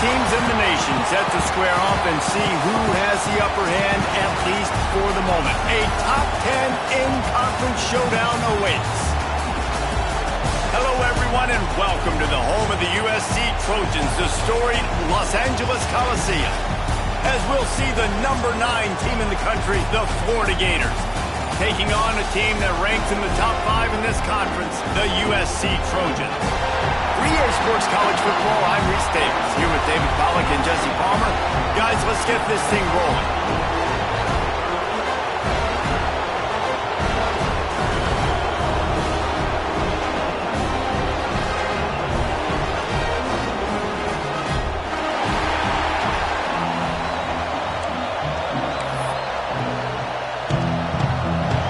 teams in the nation set to square off and see who has the upper hand, at least for the moment. A top 10 in-conference showdown awaits. Hello, everyone, and welcome to the home of the USC Trojans, the storied Los Angeles Coliseum, as we'll see the number 9 team in the country, the Florida Gators, taking on a team that ranks in the top 5 in this conference, the USC Trojans. For EA Sports College Football, I'm Reese Davis, here with David Pollack and Jesse Palmer. Guys, let's get this thing rolling.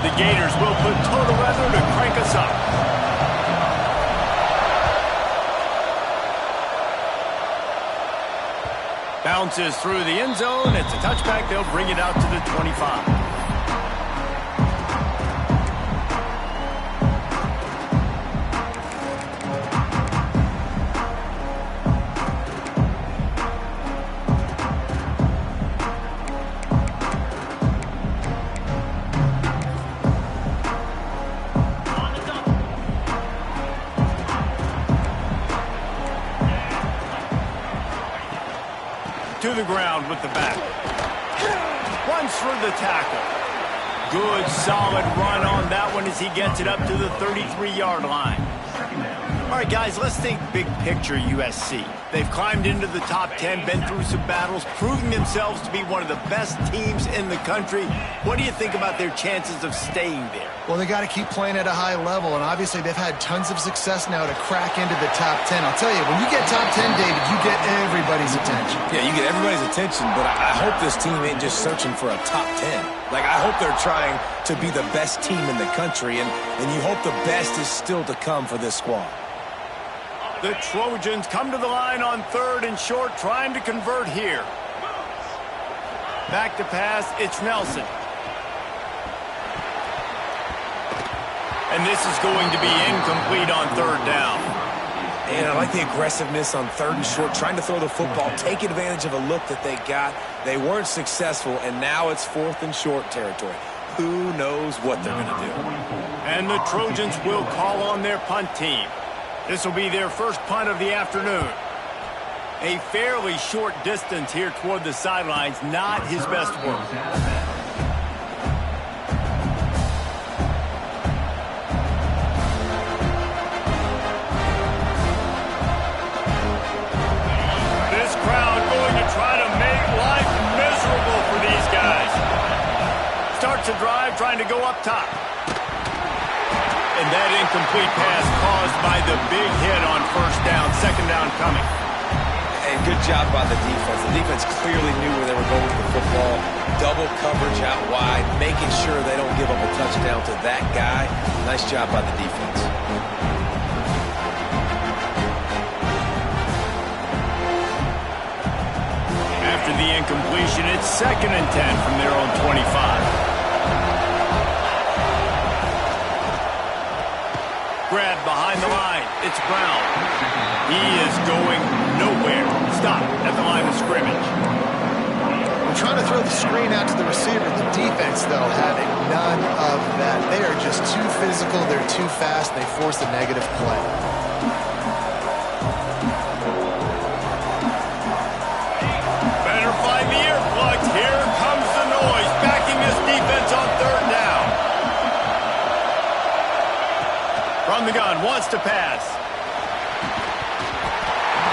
The Gators will put total weather to crank us up. Bounces through the end zone. It's a touchback. They'll bring it out to the 25. To the ground with the back. Runs for the tackle. Good, solid run on that one as he gets it up to the 33-yard line. All right, guys, let's think big picture USC. They've climbed into the top 10, been through some battles, proving themselves to be one of the best teams in the country. What do you think about their chances of staying there? Well, they got to keep playing at a high level, and obviously they've had tons of success now to crack into the top 10. I'll tell you, when you get top 10, David, you get everybody's attention. Yeah, you get everybody's attention, but I hope this team ain't just searching for a top 10. Like, I hope they're trying to be the best team in the country, and you hope the best is still to come for this squad. The Trojans come to the line on 3rd and short, trying to convert here. Back to pass, it's Nelson. And this is going to be incomplete on 3rd down. And I like the aggressiveness on 3rd and short, trying to throw the football, take advantage of a look that they got. They weren't successful, and now it's 4th and short territory. Who knows what they're going to do? And the Trojans will call on their punt team. This will be their first punt of the afternoon. A fairly short distance here toward the sidelines, not his best work. This crowd going to try to make life miserable for these guys. Starts a drive, trying to go up top. And that incomplete pass caused by the big hit on 1st down, 2nd down coming. And good job by the defense. The defense clearly knew where they were going with the football. Double coverage out wide, making sure they don't give up a touchdown to that guy. Nice job by the defense. After the incompletion, it's 2nd and 10 from their own 25. Grab behind the line. It's Brown. He is going nowhere. Stop at the line of scrimmage. We're trying to throw the screen out to the receiver. The defense, though, having none of that. They are just too physical. They're too fast. They force a negative play. Better find the earplugs. Here comes the noise. Backing this defense on 3rd down. From the gun, wants to pass.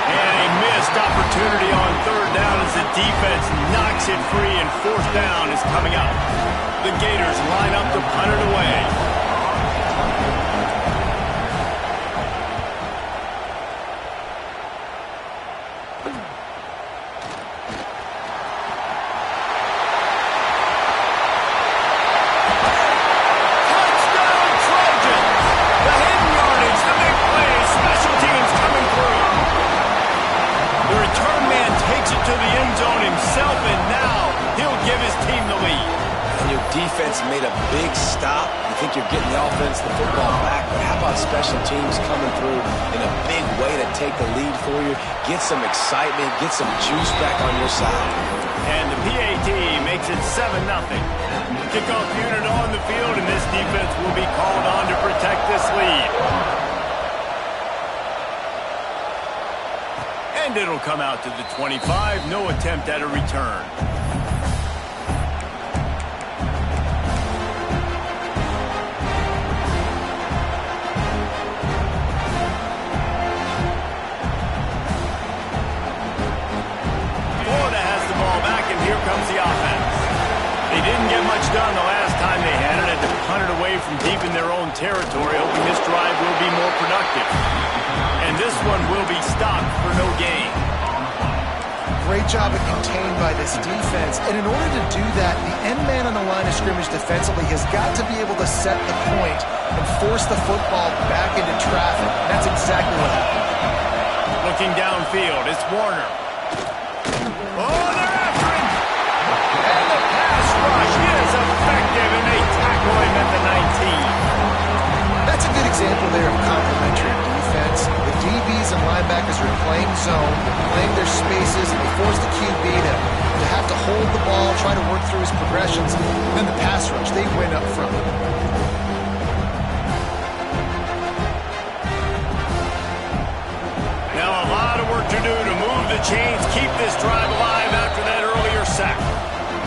And a missed opportunity on 3rd down as the defense knocks it free, and 4th down is coming up. The Gators line up to punt it away. And your defense made a big stop. You think you're getting the offense, the football back, but how about special teams coming through in a big way to take the lead for you, get some excitement, get some juice back on your side. And the PAT makes it 7-0. Kickoff unit on the field, and this defense will be called on to protect this lead. And it'll come out to the 25. No attempt at a return. Florida has the ball back, and here comes the offense. They didn't get much done the last time they had it. Had to punt it away from deep in their own territory, hoping this drive will be more productive. And this one will be stopped for no gain. Great job of contained by this defense. And in order to do that, the end man on the line of scrimmage defensively has got to be able to set the point and force the football back into traffic. That's exactly what happened. Looking downfield, it's Warner. Oh, they're after him! And the pass rush is effective, and they tackle him at the 19. That's a good example there of complementary defense. The DBs and linebackers are playing zone, they're playing their spaces, and they force the QB to have to hold the ball, try to work through his progressions. And then the pass rush, they win up front. Now a lot of work to do to move the chains, keep this drive alive after that earlier sack.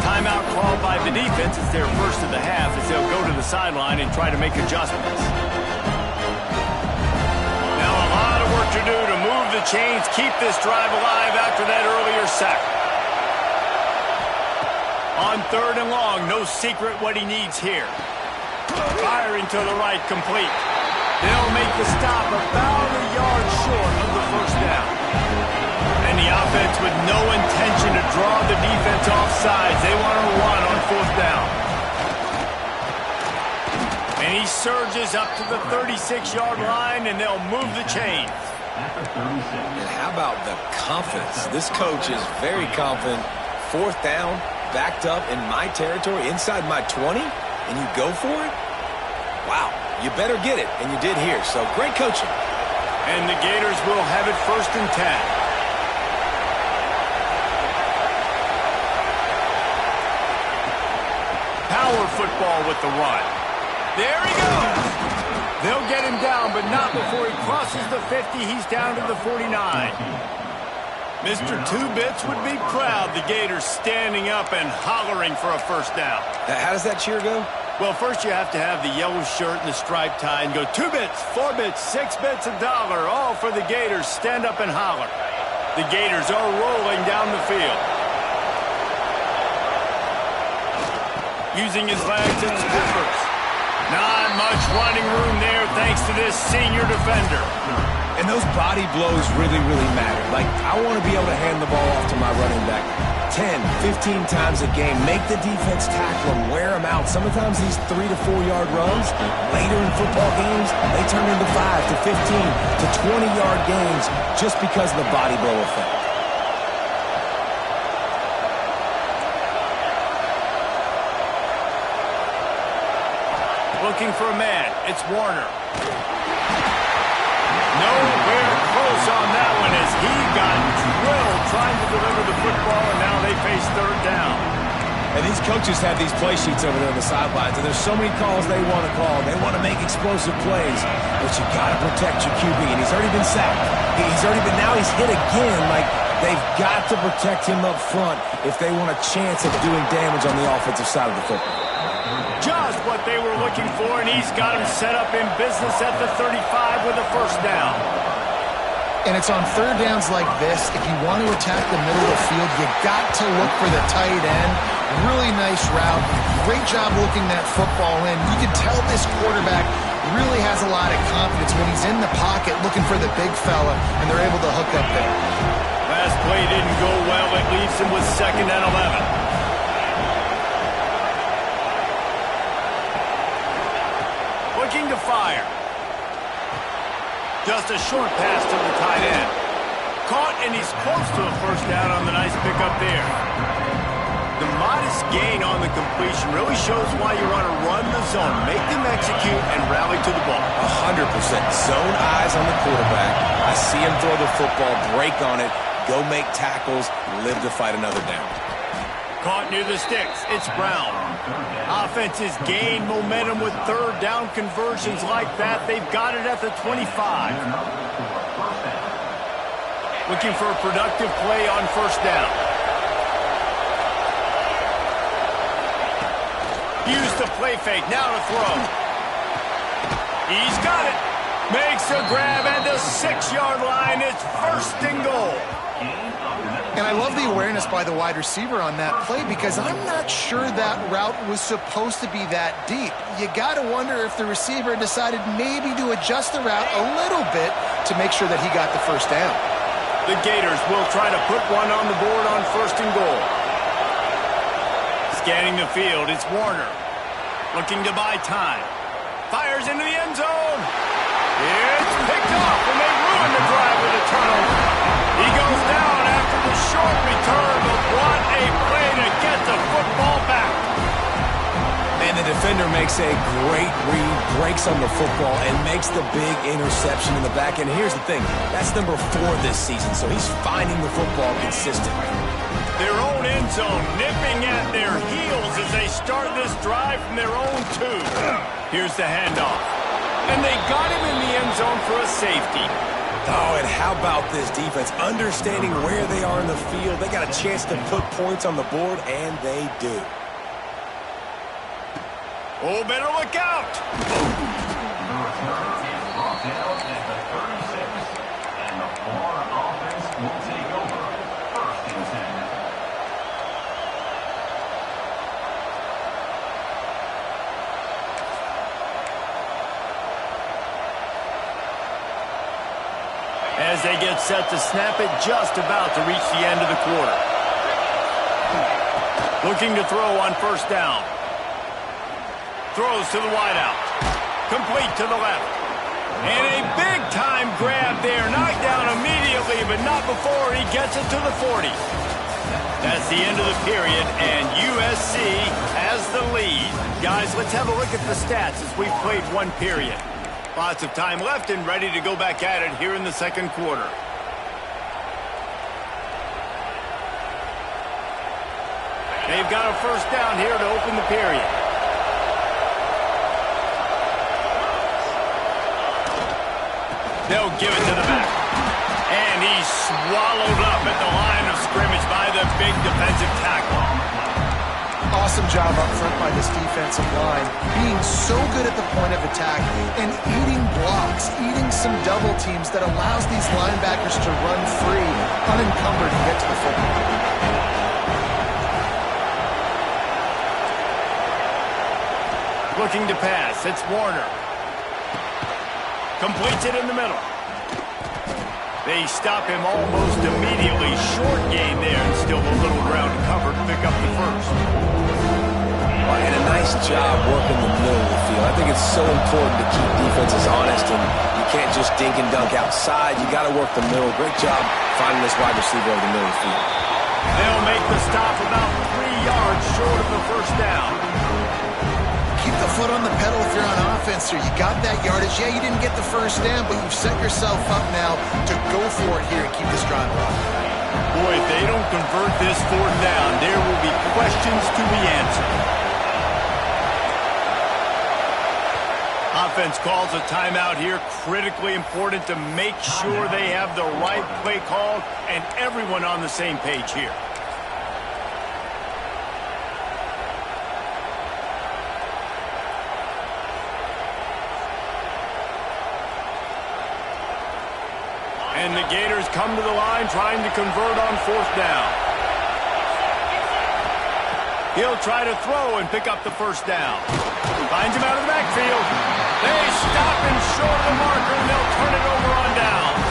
Timeout called by the defense. It's their first of the half as they'll go to the sideline and try to make adjustments. Now a lot of work to do to move the chains, keep this drive alive after that earlier sack. On 3rd and long, no secret what he needs here. Firing to the right, complete. They'll make the stop about a yard short of the first down. And the offense with no intention to draw the defense off sides. They want to run on 4th down. And he surges up to the 36-yard line, and they'll move the chains. And how about the confidence? This coach is very confident. 4th down, backed up in my territory, inside my 20, and you go for it? Wow, you better get it, and you did here. So great coaching. And the Gators will have it 1st and 10. Power football with the run. There he goes. They'll get him down, but not before he crosses the 50. He's down to the 49. Mr. Two-Bits would be proud. The Gators standing up and hollering for a 1st down. How does that cheer go? Well, first you have to have the yellow shirt and the striped tie and go 2 bits, 4 bits, 6 bits, $1, all for the Gators. Stand up and holler. The Gators are rolling down the field. Using his legs and slippers. Not much running room there thanks to this senior defender. And those body blows really, really matter. Like, I want to be able to hand the ball off to my running back 10, 15 times a game. Make the defense tackle him, wear him out. Sometimes these 3 to 4 yard runs, later in football games, they turn into 5 to 15 to 20-yard games just because of the body blow effect. Looking for a man. It's Warner. Nowhere close on that one as he got drilled trying to deliver the football, and now they face 3rd down. And these coaches have these play sheets over there on the sidelines, and there's so many calls they want to call. They want to make explosive plays, but you got to protect your QB, and he's already been sacked. Now he's hit again. Like, they've got to protect him up front if they want a chance of doing damage on the offensive side of the football. Just what they were looking for, and he's got him set up in business at the 35 with a 1st down. And it's on 3rd downs like this, if you want to attack the middle of the field, you got to look for the tight end. Really nice route. Great job looking that football in. You can tell this quarterback really has a lot of confidence when he's in the pocket looking for the big fella, and they're able to hook up there. Last play didn't go well. It leaves him with 2nd and 11. Looking to fire. Just a short pass to the tight end. Caught, and he's close to a 1st down on the nice pickup there. The modest Nice gain on the completion. Really shows why you want to run the zone. Make them execute and rally to the ball. 100%. Zone eyes on the quarterback. I see him throw the football, break on it, go make tackles, live to fight another down. Caught near the sticks. It's Brown. Offenses gain momentum with third down conversions like that. They've got it at the 25. Looking for a productive play on first down. Use the play fake. Now to throw. He's got it. Makes a grab at the 6-yard line. It's first and goal. And I love the awareness by the wide receiver on that play because I'm not sure that route was supposed to be that deep. You got to wonder if the receiver decided maybe to adjust the route a little bit to make sure that he got the first down. The Gators will try to put one on the board on first and goal. Scanning the field, it's Warner. Looking to buy time. Fires into the end zone. It's picked off, and they ruin the drive with a turnover. He goes down after the short return, but what a play to get the football back. And the defender makes a great read, breaks on the football, and makes the big interception in the back. And here's the thing, that's number 4 this season, so he's finding the football consistently. Their own end zone nipping at their heels as they start this drive from their own 2. Here's the handoff. And they got him in the end zone for a safety. Oh, and how about this defense? Understanding where they are in the field. They got a chance to put points on the board, and they do. Oh, better look out. As they get set to snap it, just about to reach the end of the quarter. Looking to throw on first down. Throws to the wideout. Complete to the left. And a big-time grab there. Knocked down immediately, but not before he gets it to the 40. That's the end of the period, and USC has the lead. Guys, let's have a look at the stats as we've played one period. Lots of time left and ready to go back at it here in the second quarter. They've got a first down here to open the period. They'll give it to the back. And he's swallowed up at the line of scrimmage by the big defensive tackle. Awesome job up front by this defensive line, being so good at the point of attack and eating blocks, eating some double teams that allows these linebackers to run free, unencumbered, and get to the football. Looking to pass, it's Warner. Completes it in the middle. They stop him almost immediately. Short gain there, and still a little ground covered to pick up the first. And a nice job working the middle of the field. I think it's so important to keep defenses honest, and you can't just dink and dunk outside. You got to work the middle. Great job finding this wide receiver over the middle of the field. They'll make the stop about 3 yards short of the first down. Keep the foot on the pedal if you're on offense here. You got that yardage. Yeah, you didn't get the first down, but you've set yourself up now to go for it here and keep this drive alive. Boy, if they don't convert this fourth down, there will be questions to be answered. Offense calls a timeout here. Critically important to make sure they have the right play call and everyone on the same page here. And the Gators come to the line trying to convert on fourth down. He'll try to throw and pick up the first down. Finds him out of the backfield. They stop him short of the marker, and they'll turn it over on downs.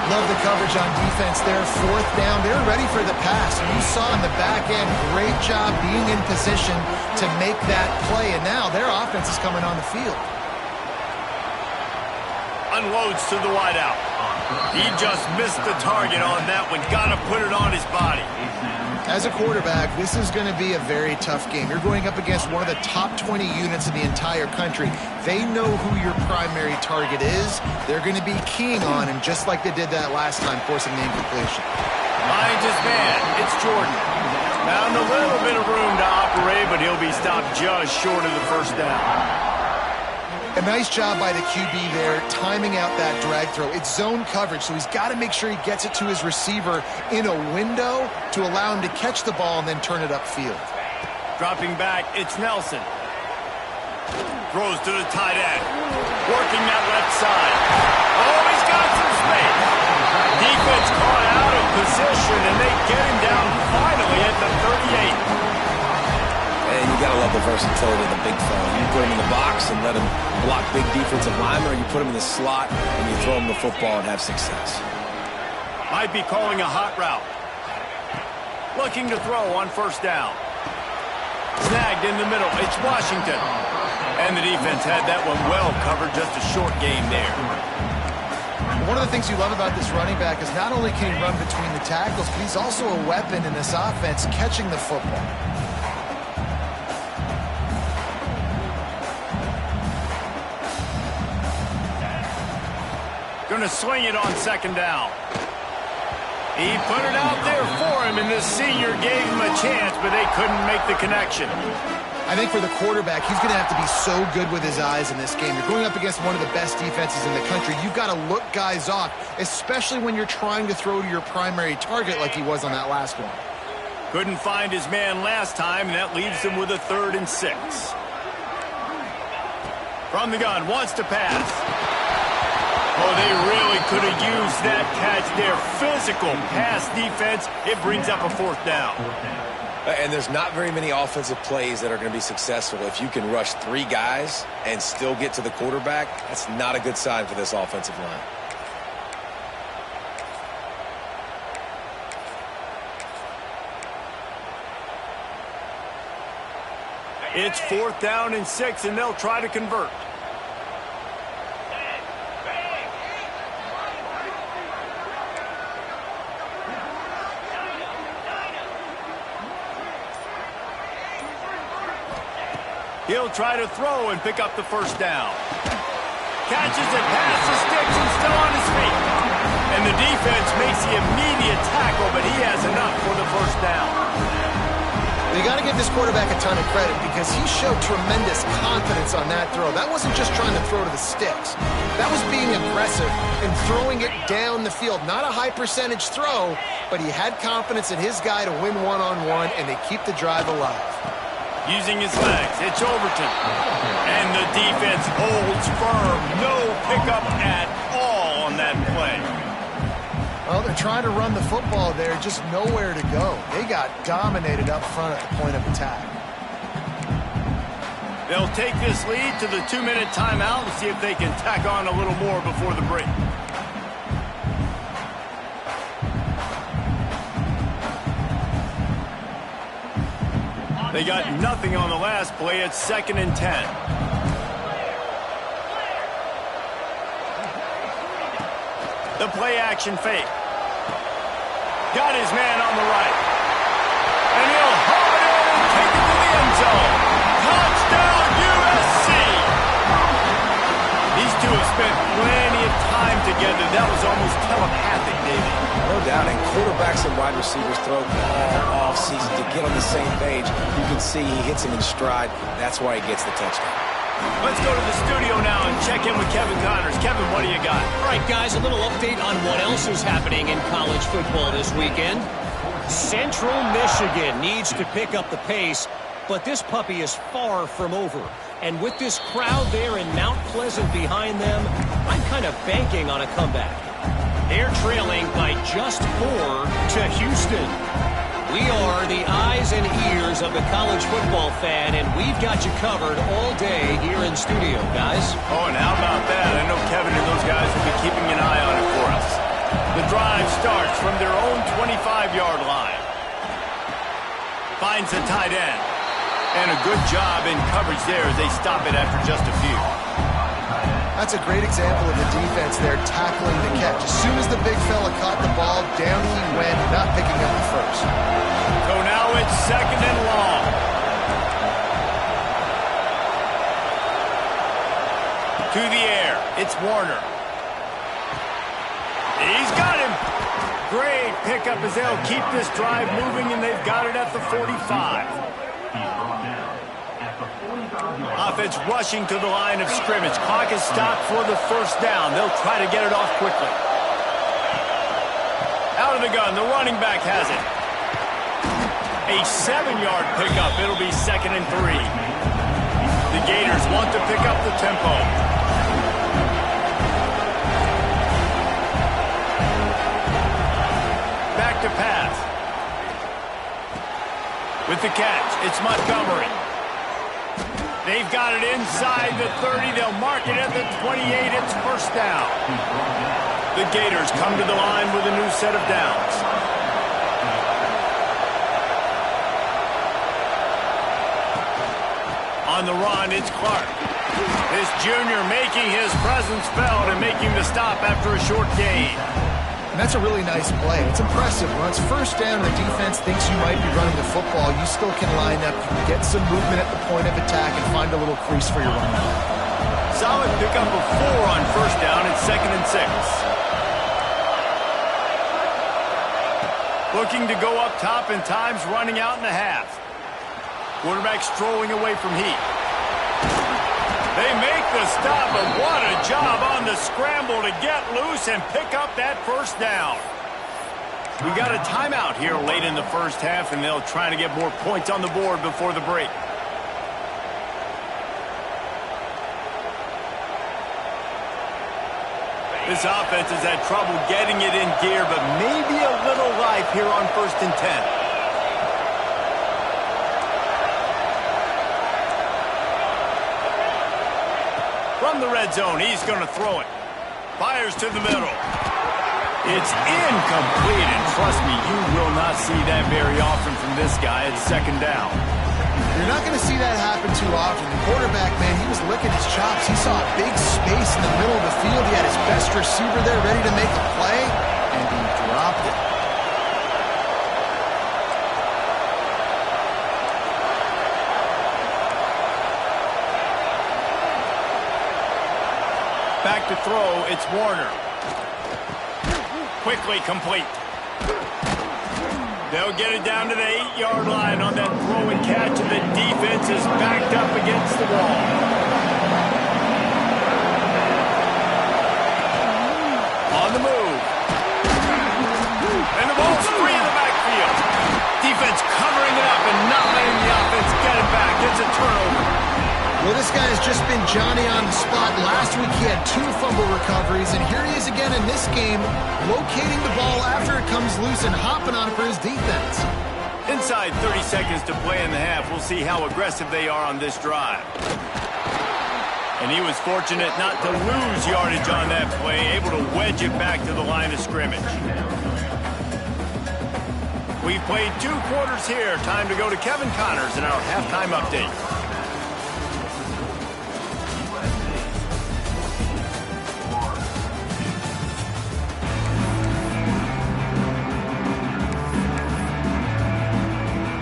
Love the coverage on defense there. Fourth down. They're ready for the pass. And you saw in the back end, great job being in position to make that play. And now their offense is coming on the field. Unloads to the wideout. He just missed the target on that one. Got to put it on his body. As a quarterback, this is going to be a very tough game. You're going up against one of the top 20 units in the entire country. They know who your primary target is. They're going to be keying on him just like they did that last time, forcing the incompletion. Finds his man. It's Jordan. Found a little bit of room to operate, but he'll be stopped just short of the first down. A nice job by the QB there, timing out that drag throw. It's zone coverage, so he's got to make sure he gets it to his receiver in a window to allow him to catch the ball and then turn it upfield. Dropping back, it's Nelson. Throws to the tight end. Working that left side. Oh, he's got some space. Defense caught out of position, and they get him down finally at the 38. And you got to love the versatility of the big fella. You put him in the box and let him block big defensive linemen, or you put him in the slot and you throw him the football and have success. Might be calling a hot route. Looking to throw on first down. Snagged in the middle. It's Washington. And the defense had that one well covered. Just a short game there. One of the things you love about this running back is not only can he run between the tackles, but he's also a weapon in this offense catching the football. Going to swing it on second down. He put it out there for him, and the senior gave him a chance, but they couldn't make the connection. I think for the quarterback, he's going to have to be so good with his eyes in this game. You're going up against one of the best defenses in the country. You've got to look guys off, especially when you're trying to throw to your primary target like he was on that last one. Couldn't find his man last time, and that leaves him with a 3rd and 6. From the gun, wants to pass. Oh, they really could have used that catch there. Physical pass defense. It brings up a 4th down. And there's not very many offensive plays that are going to be successful. If you can rush 3 guys and still get to the quarterback, that's not a good sign for this offensive line. It's 4th down and 6, and they'll try to convert. He'll try to throw and pick up the first down. Catches it past the sticks and still on his feet. And the defense makes the immediate tackle, but he has enough for the first down. You got to give this quarterback a ton of credit because he showed tremendous confidence on that throw. That wasn't just trying to throw to the sticks. That was being aggressive and throwing it down the field. Not a high percentage throw, but he had confidence in his guy to win one-on-one and they keep the drive alive. Using his legs, it's Overton. And the defense holds firm. No pickup at all on that play. Well, they're trying to run the football there, just nowhere to go. They got dominated up front at the point of attack. They'll take this lead to the 2-minute timeout and see if they can tack on a little more before the break. They got nothing on the last play. It's 2nd and 10. The play action fake. Got his man on the right. And he'll haul it in and take it to the end zone. Touchdown, USC! These two have spent plenty of time together. That was almost telepathic, David. No doubt, and quarterbacks and wide receivers throw all off-season to get on the same page. You can see he hits him in stride. That's why he gets the touchdown. Let's go to the studio now and check in with Kevin Connors. Kevin, what do you got? All right, guys, a little update on what else is happening in college football this weekend. Central Michigan needs to pick up the pace, but this puppy is far from over. And with this crowd there in Mount Pleasant behind them, I'm kind of banking on a comeback. They're trailing by just 4 to Houston. We are the eyes and ears of the college football fan, and we've got you covered all day here in studio, guys. Oh, and how about that? I know Kevin and those guys will be keeping an eye on it for us. The drive starts from their own 25-yard line. Finds the tight end. And a good job in coverage there as they stop it after just a few. That's a great example of the defense there tackling the catch. As soon as the big fella caught the ball, down he went, not picking up the first. So now To the air. It's Warner. He's got him. Great pickup as they'll keep this drive moving, and they've got it at the 45. Offense rushing to the line of scrimmage. Clock is stopped for the first down. They'll try to get it off quickly. Out of the gun, the running back has it. A 7-yard pickup. It'll be 2nd and 3. The Gators want to pick up the tempo. Back to pass. With the catch, it's Montgomery. They've got it inside the 30. They'll mark it at the 28. It's first down. The Gators come to the line with a new set of downs. On the run, it's Clark. This junior making his presence felt and making the stop after a short gain. And that's a really nice play. It's impressive. When it's first down, the defense thinks you might be running the football. You still can line up, you can get some movement at the point of attack, and find a little crease for your running back. Solid pickup of 4 on first down. It's 2nd and 6. Looking to go up top, and time's running out in the half. Quarterback strolling away from heat. They make the stop, but what a job on the scramble to get loose and pick up that first down. We got a timeout here late in the first half, and they'll try to get more points on the board before the break. This offense has had trouble getting it in gear, but maybe a little life here on 1st and 10. From the red zone, he's going to throw it. Fires to the middle. It's incomplete, and trust me, you will not see that very often from this guy. It's 2nd down. You're not going to see that happen too often. The quarterback, man, he was licking his chops. He saw a big space in the middle of the field. He had his best receiver there ready to make a play, and he dropped it. Back to throw, it's Warner. Quickly complete. They'll get it down to the 8-yard line on that throw and catch, and the defense is backed up against the wall. On the move. And the ball's free in the backfield. Defense covering it up and not letting the offense get it back. It's a turnover. Well, this guy has just been Johnny on the spot. Last week he had 2 fumble recoveries, and here he is again in this game, locating the ball after it comes loose and hopping on it for his defense. Inside 30 seconds to play in the half. We'll see how aggressive they are on this drive. And he was fortunate not to lose yardage on that play, able to wedge it back to the line of scrimmage. We've played 2 quarters here. Time to go to Kevin Connors in our halftime update.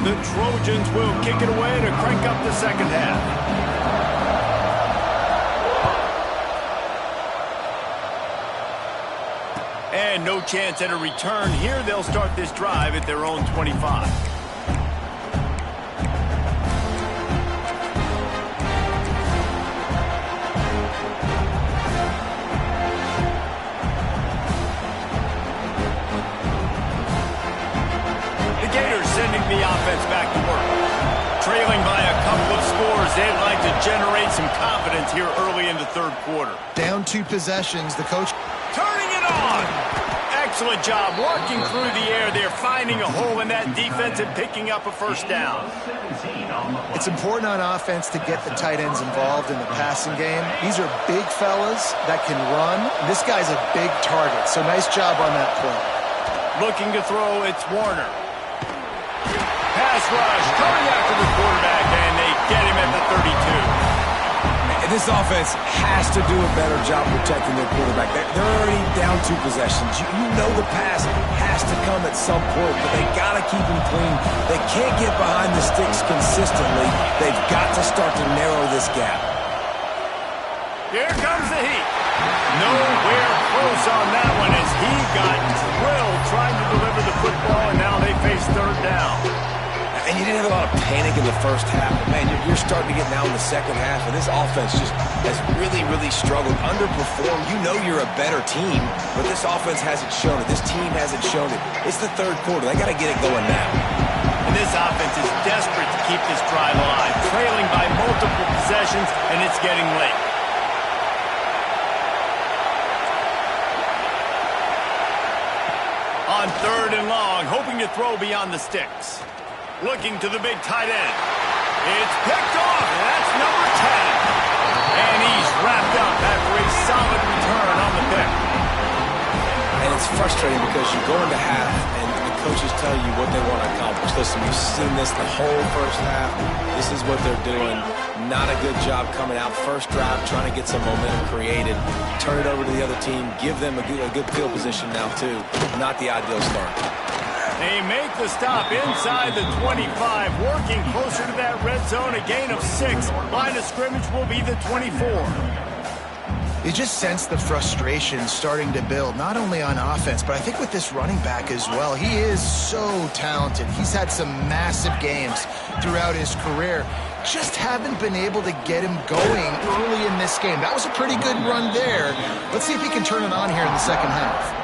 The Trojans will kick it away to crank up the second half. And no chance at a return here. They'll start this drive at their own 25. Sending the offense back to work. Trailing by a couple of scores, they'd like to generate some confidence here early in the 3rd quarter. Down 2 possessions, the coach Turning it on! Excellent job working through the air. They're finding a hole in that defense and picking up a first down. It's important on offense to get the tight ends involved in the passing game. These are big fellas that can run. This guy's a big target, so nice job on that play. Looking to throw, it's Warner. Pass rush, coming after the quarterback, and they get him at the 32. This offense has to do a better job protecting their quarterback. They're already down 2 possessions. You know the pass has to come at some point, but they got to keep him clean. They can't get behind the sticks consistently. They've got to start to narrow this gap. Here comes the heat. Nowhere close on that one as he got drilled trying to deliver the football, and now they face third down. And you didn't have a lot of panic in the first half, but man, you're starting to get now in the second half, and this offense just has really, really struggled, underperformed. You know you're a better team, but this offense hasn't shown it. This team hasn't shown it. It's the third quarter. They got to get it going now. And this offense is desperate to keep this drive alive, trailing by multiple possessions, and it's getting late. On third and long, hoping to throw beyond the sticks. Looking to the big tight end. It's picked off, and that's number 10. And he's wrapped up after a solid return on the pick. And it's frustrating because you go into half, and the coaches tell you what they want to accomplish. Listen, we've seen this the whole first half. This is what they're doing. Not a good job coming out first drive, trying to get some momentum created. Turn it over to the other team. Give them a good field position now, too. Not the ideal start. They make the stop inside the 25, working closer to that red zone, a gain of 6. Line of scrimmage will be the 24. You just sense the frustration starting to build, not only on offense, but I think with this running back as well. He is so talented. He's had some massive games throughout his career. Just haven't been able to get him going early in this game. That was a pretty good run there. Let's see if he can turn it on here in the second half.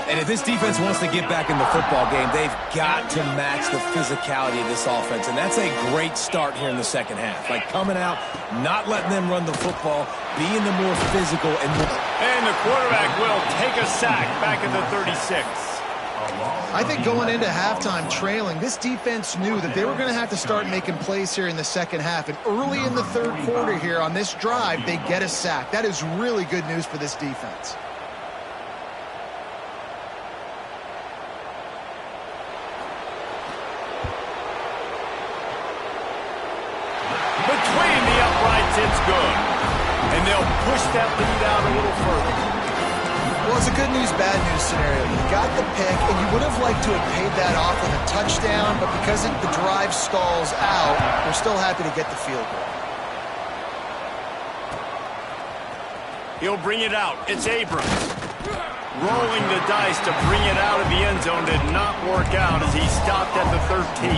And if this defense wants to get back in the football game, they've got to match the physicality of this offense. And that's a great start here in the second half. Like coming out, not letting them run the football, being the more physical. And the quarterback will take a sack back at the 36. I think going into halftime trailing, this defense knew that they were going to have to start making plays here in the second half. And early in the third quarter here on this drive, they get a sack. That is really good news for this defense. Between the uprights, it's good. And they'll push that lead out a little further. Well, it's a good news, bad news scenario. You got the pick, and you would have liked to have paid that off with a touchdown, but because the drive stalls out, we're still happy to get the field goal. He'll bring it out. It's Abrams. Rolling the dice to bring it out of the end zone did not work out as he stopped at the 13.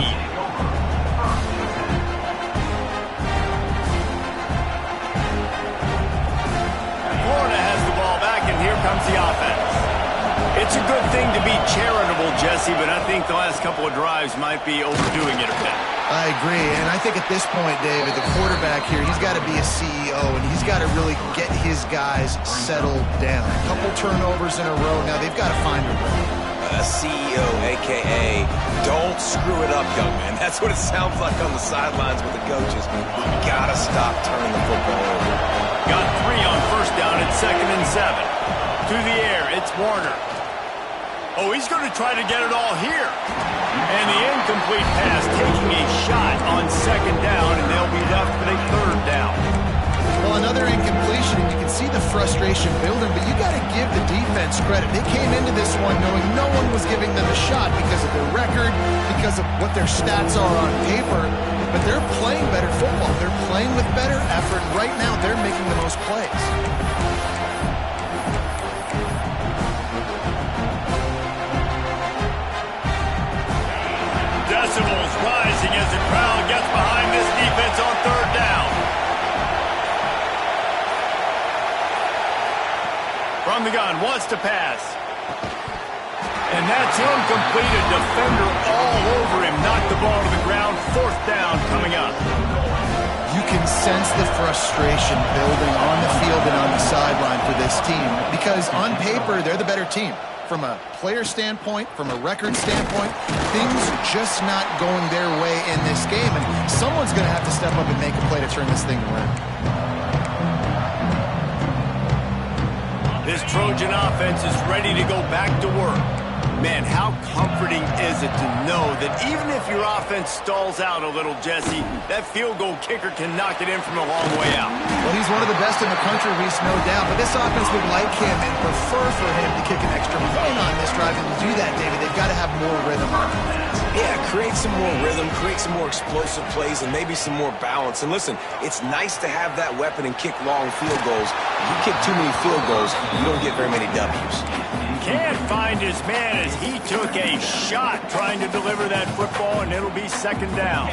Florida has the ball back, and here comes the offense. It's a good thing to be charitable, Jesse, but I think the last couple of drives might be overdoing it a bit. I agree, and I think at this point, David, the quarterback here, he's got to be a CEO, and he's got to really get his guys settled down. A couple turnovers in a row. Now they've got to find a rhythm. A CEO, a.k.a. don't screw it up, young man. That's what it sounds like on the sidelines with the coaches. We've got to stop turning the football over. Got 3 on first down at 2nd and 7. To the air, it's Warner. Oh, he's going to try to get it all here. And the incomplete pass taking a shot on 2nd down, and they'll be left with a 3rd down. Well, another incompletion, and you can see the frustration building, but you got to give the defense credit. They came into this one knowing no one was giving them a shot because of their record, because of what their stats are on paper, but they're playing better football. They're playing with better effort. Right now, they're making the most plays. Decibels rising as the crowd gets behind this defense on 3rd down. From the gun, wants to pass. And that's incomplete. A defender all over him. Knocked the ball to the ground. 4th down coming up. You can sense the frustration building on the field and on the sideline for this team because on paper, they're the better team. From a player standpoint, from a record standpoint, things just not going their way in this game. And someone's going to have to step up and make a play to turn this thing around. This Trojan offense is ready to go back to work. Man, how comforting is it to know that even if your offense stalls out a little, Jesse, that field goal kicker can knock it in from a long way out. Well, he's one of the best in the country, Reese, no doubt. But this offense would like him and prefer for him to kick an extra point on this drive. And to do that, David, they've got to have more rhythm on offense. Yeah, create some more rhythm, create some more explosive plays, and maybe some more balance. And listen, it's nice to have that weapon and kick long field goals. If you kick too many field goals, you don't get very many W's. Can't find his man as he took a shot trying to deliver that football, and it'll be second down.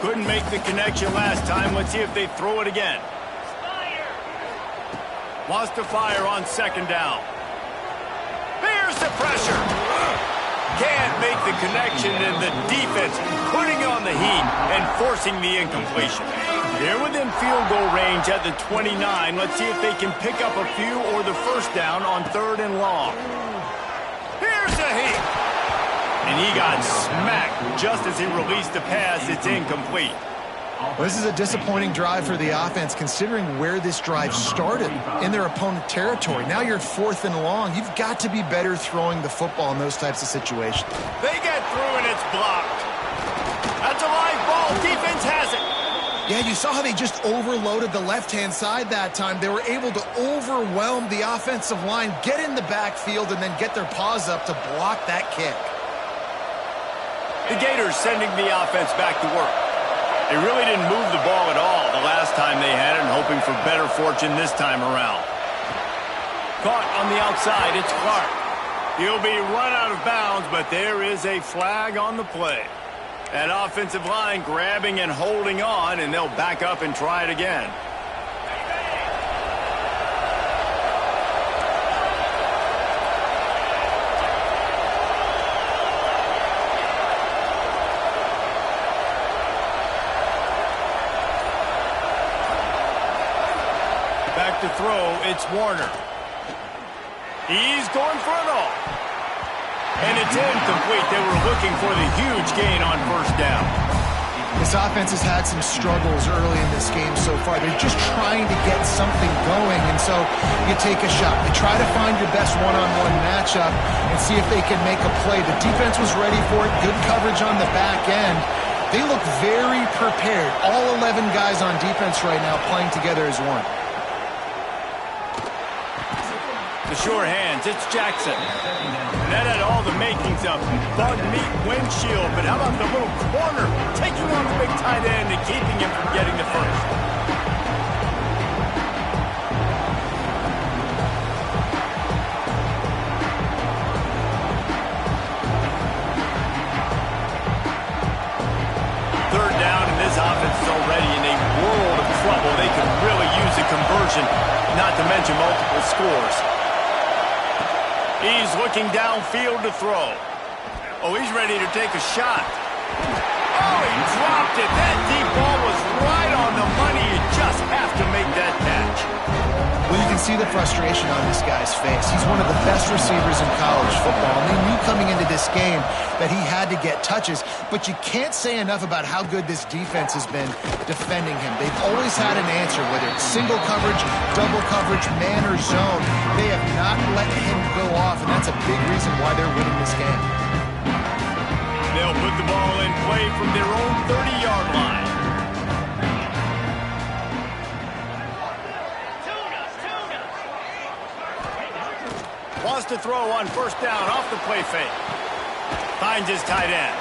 Couldn't make the connection last time. Let's see if they throw it again. Wants to fire on second down. There's the pressure. Can't make the connection, and the defense putting on the heat and forcing the incompletion. They're within field goal range at the 29. Let's see if they can pick up a few or the first down on 3rd and long. Here's the heat. And he got smacked just as he released the pass. It's incomplete. Well, this is a disappointing drive for the offense considering where this drive started in their opponent territory. Now you're 4th and long. You've got to be better throwing the football in those types of situations. They get through and it's blocked. That's a live ball. Defense has it. Yeah, you saw how they just overloaded the left-hand side that time. They were able to overwhelm the offensive line, get in the backfield, and then get their paws up to block that kick. The Gators sending the offense back to work. They really didn't move the ball at all the last time they had it, and hoping for better fortune this time around. Caught on the outside, it's Clark. He'll be run out of bounds, but there is a flag on the play. That offensive line grabbing and holding on, and they'll back up and try it again. Back to throw, it's Warner. He's going for it all. And it's incomplete. They were looking for the huge gain on first down. This offense has had some struggles early in this game so far. They're just trying to get something going, and so you take a shot. You try to find your best one-on-one matchup and see if they can make a play. The defense was ready for it. Good coverage on the back end. They look very prepared. All 11 guys on defense right now playing together as one. The sure hands, it's Jackson. That had all the makings of bug meat windshield, but how about the little corner taking on the big tight end and keeping him from getting the first? Third down, and this offense is already in a world of trouble. They could really use a conversion, not to mention multiple scores. He's looking downfield to throw. Oh, he's ready to take a shot. Oh, he dropped it. That deep ball was right on the money. You just have to make that catch. Well, you can see the frustration on this guy's face. He's one of the best receivers in college football, and they knew coming into this game that he had to get touches, but you can't say enough about how good this defense has been defending him. They've always had an answer, whether it's single coverage, double coverage, man or zone. They have not let him go off, and that's a big reason why they're winning this game. They'll put the ball in play from their own 30-yard line. Wants to throw on first down off the play fake. Finds his tight end.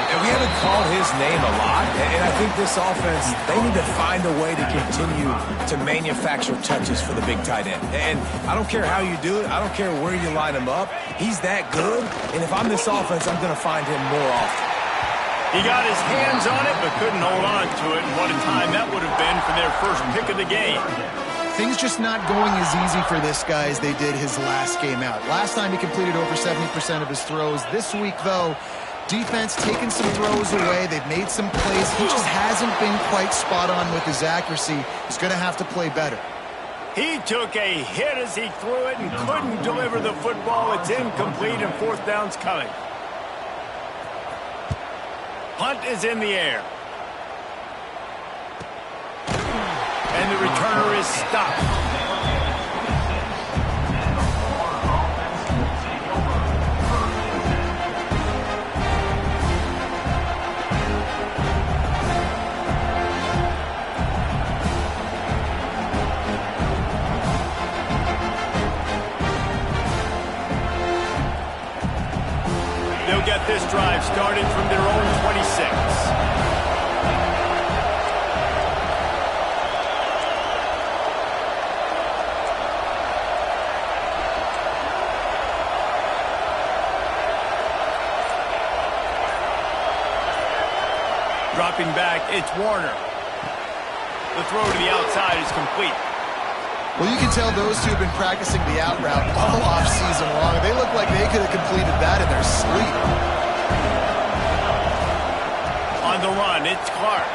And we haven't called his name a lot, and I think this offense, they need to find a way to continue to manufacture touches for the big tight end. And I don't care how you do it. I don't care where you line him up. He's that good, and if I'm this offense, I'm going to find him more often. He got his hands on it, but couldn't hold on to it, and what a time that would have been for their first pick of the game. Things just not going as easy for this guy as they did his last game out. Last time he completed over 70% of his throws. This week, though, defense taking some throws away. They've made some plays. He just hasn't been quite spot on with his accuracy. He's going to have to play better. He took a hit as he threw it and couldn't deliver the football. It's incomplete, and fourth down's coming. Punt is in the air. And the returner is stopped. They'll get this drive started. Dropping back, it's Warner. The throw to the outside is complete. Well, you can tell those two have been practicing the out route all off-season long. They look like they could have completed that in their sleep. On the run, it's Clark.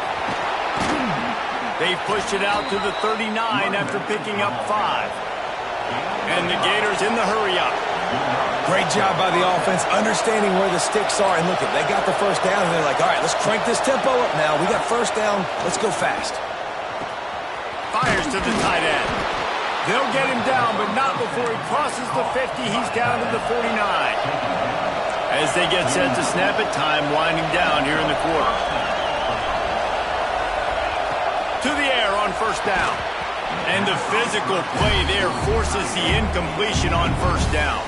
They pushed it out to the 39 after picking up 5. And the Gators in the hurry-up. Great job by the offense, understanding where the sticks are. And look, they got the first down, and they're like, all right, let's crank this tempo up now. We got first down. Let's go fast. Fires to the tight end. They'll get him down, but not before he crosses the 50. He's down to the 49. As they get set to snap it, time winding down here in the quarter. To the air on first down. And the physical play there forces the incompletion on first down.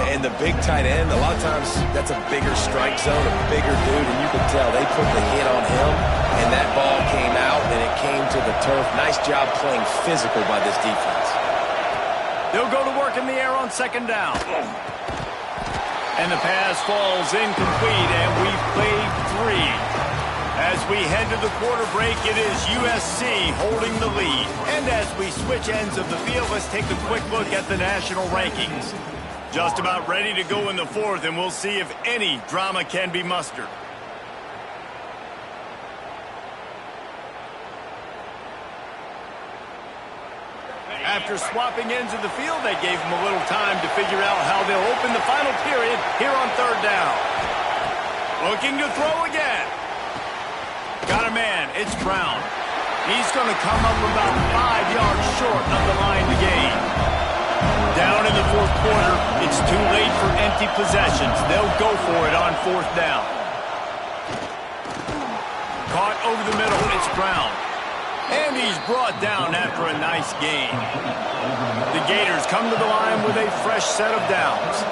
And the big tight end, a lot of times that's a bigger strike zone, a bigger dude, and you can tell they put the hit on him, and that ball came out, and it came to the turf. Nice job playing physical by this defense. They'll go to work in the air on second down. And the pass falls incomplete, and we've played 3. As we head to the quarter break, it is USC holding the lead. And as we switch ends of the field, let's take a quick look at the national rankings. Just about ready to go in the 4th, and we'll see if any drama can be mustered. After swapping ends of the field, they gave them a little time to figure out how they'll open the final period here on third down. Looking to throw again. Got a man. It's Brown. He's going to come up about 5 yards short of the line to gain. Down in the 4th quarter, it's too late for empty possessions. They'll go for it on 4th down. Caught over the middle. It's Brown. And he's brought down after a nice gain. The Gators come to the line with a fresh set of downs.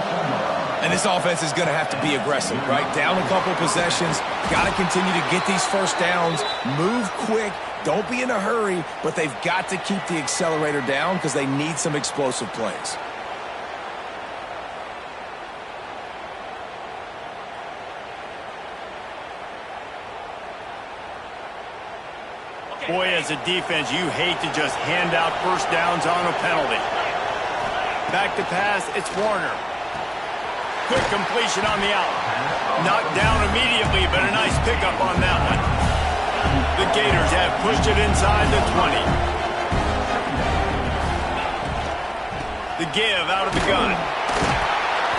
And this offense is going to have to be aggressive, right? Down a couple possessions. Got to continue to get these first downs. Move quick. Don't be in a hurry. But they've got to keep the accelerator down because they need some explosive plays. Boy, as a defense, you hate to just hand out first downs on a penalty. Back to pass, it's Warner. Quick completion on the out. Knocked down immediately, but a nice pickup on that one. The Gators have pushed it inside the 20. The give out of the gun.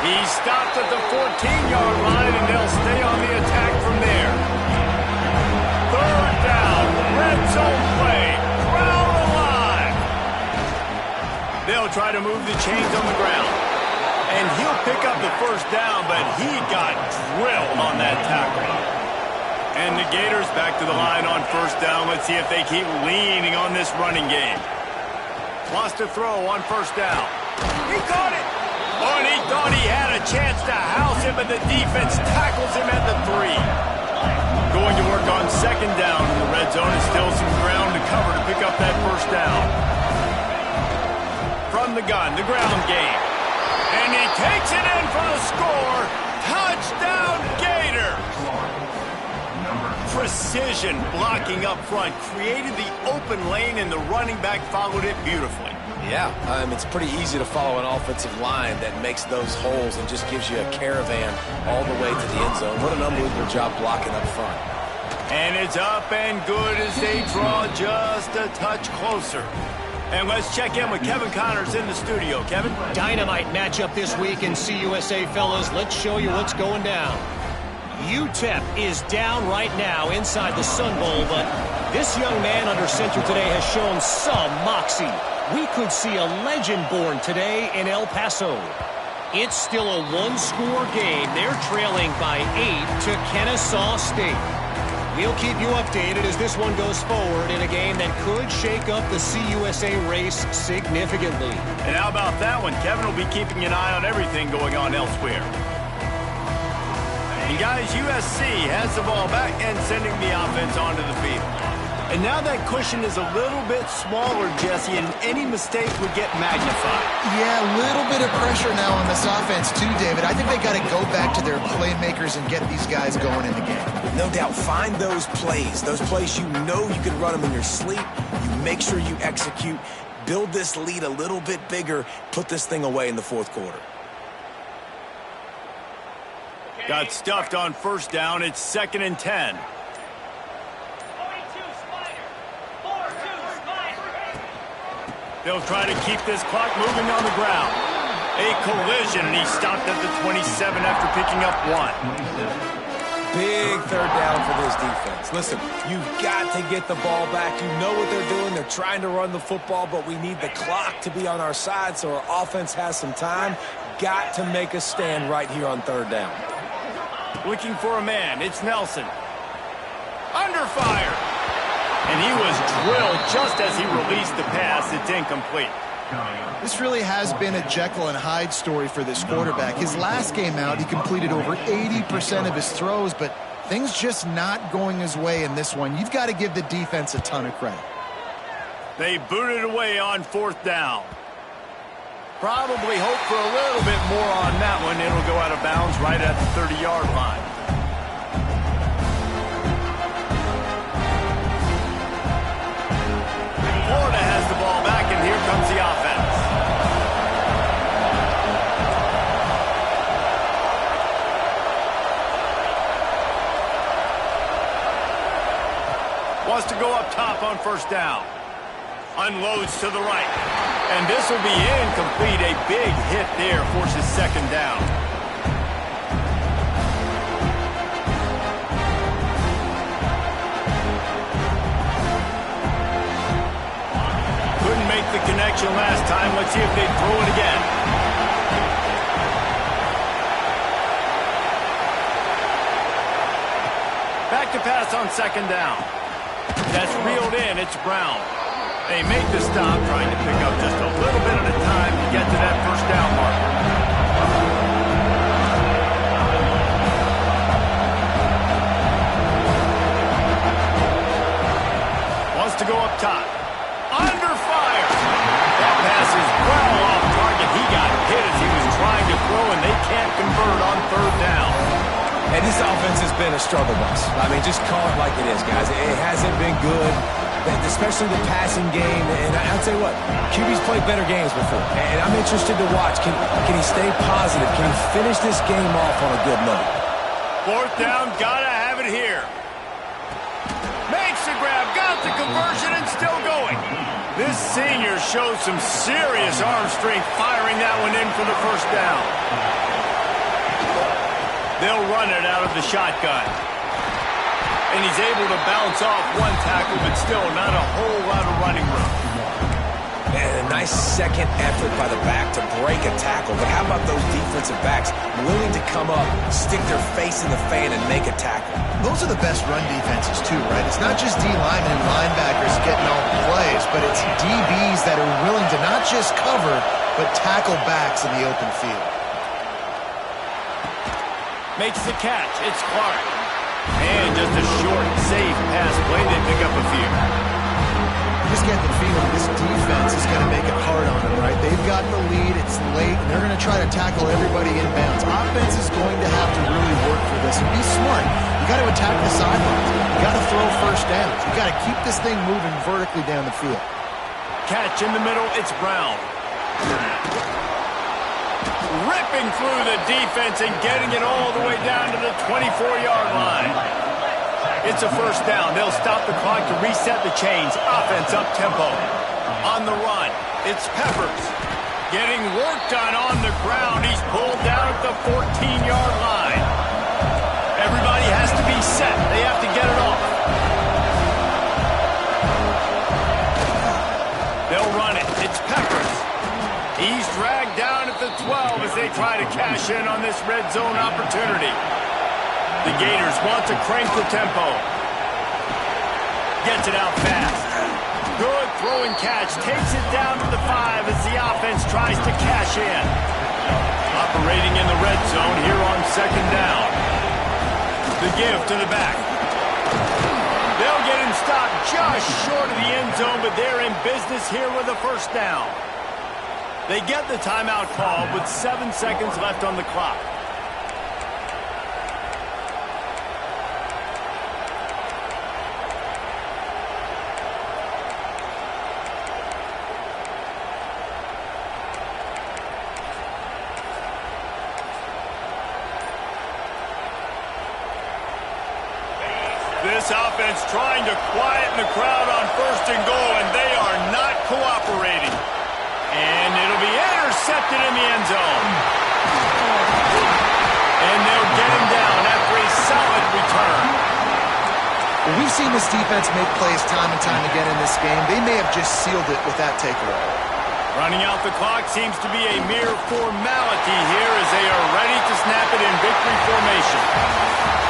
He stopped at the 14-yard line, and they'll stay on the attack from there. Third down, red zone play, crowd alive. They'll try to move the chains on the ground. And he'll pick up the first down, but he got drilled on that tackle. And the Gators back to the line on first down. Let's see if they keep leaning on this running game. Lost a throw on first down. He caught it. Oh, and he thought he had a chance to house him, but the defense tackles him at the 3. Going to work on second down in the red zone. Is still some ground to cover to pick up that first down. From the gun, the ground game. And he takes it in for the score. Touchdown, Gators! Precision blocking up front created the open lane, and the running back followed it beautifully. Yeah, it's pretty easy to follow an offensive line that makes those holes and just gives you a caravan all the way to the end zone. What an unbelievable job blocking up front. And it's up and good as they draw just a touch closer. And let's check in with Kevin Connors in the studio. Kevin? Dynamite matchup this week in CUSA, fellas. Let's show you what's going down. UTEP is down right now inside the Sun Bowl, but this young man under center today has shown some moxie. We could see a legend born today in El Paso. It's still a one-score game. They're trailing by 8 to Kennesaw State. We'll keep you updated as this one goes forward in a game that could shake up the CUSA race significantly. And how about that one? Kevin will be keeping an eye on everything going on elsewhere. And guys, USC has the ball back and sending the offense onto the field. And now that cushion is a little bit smaller, Jesse, and any mistake would get magnified. Yeah, a little bit of pressure now on this offense too, David. I think they got to go back to their playmakers and get these guys going in the game. No doubt, find those plays you know you can run them in your sleep. You make sure you execute, build this lead a little bit bigger, put this thing away in the fourth quarter. Got stuffed on first down. It's 2nd and 10. They'll try to keep this clock moving on the ground. A collision, and he stopped at the 27 after picking up 1. Big third down for this defense. Listen, you've got to get the ball back. You know what they're doing. They're trying to run the football, but we need the clock to be on our side so our offense has some time. Got to make a stand right here on third down. Looking for a man. It's Nelson. Under fire. And he was drilled just as he released the pass. It's incomplete. This really has been a Jekyll and Hyde story for this quarterback. His last game out, he completed over 80% of his throws, but things just not going his way in this one. You've got to give the defense a ton of credit. They booted away on 4th down. Probably hope for a little bit more on that one. It'll go out of bounds right at the 30-yard line. Florida has the ball back, and here comes the offense. Wants to go up top on first down. Unloads to the right. And this will be incomplete. A big hit there forces 2nd down. Couldn't make the connection last time. Let's see if they throw it again. Back to pass on 2nd down. That's reeled in. It's Brown. They make the stop, trying to pick up just a little bit at a time to get to that first down mark. Wants to go up top. Under fire. That pass is well off target. He got hit as he was trying to throw, and they can't convert on 3rd down. And this offense has been a struggle bus. I mean, just call it like it is, guys. It hasn't been good, especially the passing game. And I'll tell you what, QB's played better games before. And I'm interested to watch. Can he stay positive? Can he finish this game off on a good note? 4th down, gotta have it here. Makes the grab, got the conversion, and still going. This senior shows some serious arm strength firing that one in for the first down. They'll run it out of the shotgun. And he's able to bounce off one tackle, but still not a whole lot of running room. And a nice second effort by the back to break a tackle. But how about those defensive backs willing to come up, stick their face in the fan, and make a tackle? Those are the best run defenses too, right? It's not just D linemen and linebackers getting all the plays, but it's DBs that are willing to not just cover, but tackle backs in the open field. Makes the catch. It's Clark. And just a short, safe pass play. They pick up a few. You just get the feeling this defense is going to make it hard on them, right? They've got the lead. It's late, and they're going to try to tackle everybody inbounds. Offense is going to have to really work for this. And be smart. You got to attack the sidelines. You got to throw first downs. You got to keep this thing moving vertically down the field. Catch in the middle. It's Brown. Ripping through the defense and getting it all the way down to the 24-yard line. It's a first down. They'll stop the clock to reset the chains. Offense up-tempo. On the run, it's Peppers. Getting work done on the ground. He's pulled down at the 14-yard line. Everybody has to be set. They have to get it off. They'll run it. It's Peppers. He's dragged down at the 12 as they try to cash in on this red zone opportunity. The Gators want to crank the tempo. Gets it out fast. Good throwing catch. Takes it down to the 5 as the offense tries to cash in. Operating in the red zone here on 2nd down. The give to the back. They'll get him stopped just short of the end zone, but they're in business here with a first down. They get the timeout called with 7 seconds left on the clock. This offense trying to quieten the crowd on 1st and goal, and they are not cooperating. And it'll be intercepted in the end zone. And they'll get him down after a solid return. Well, we've seen this defense make plays time and time again in this game. They may have just sealed it with that takeaway. Running out the clock seems to be a mere formality here as they are ready to snap it in victory formation.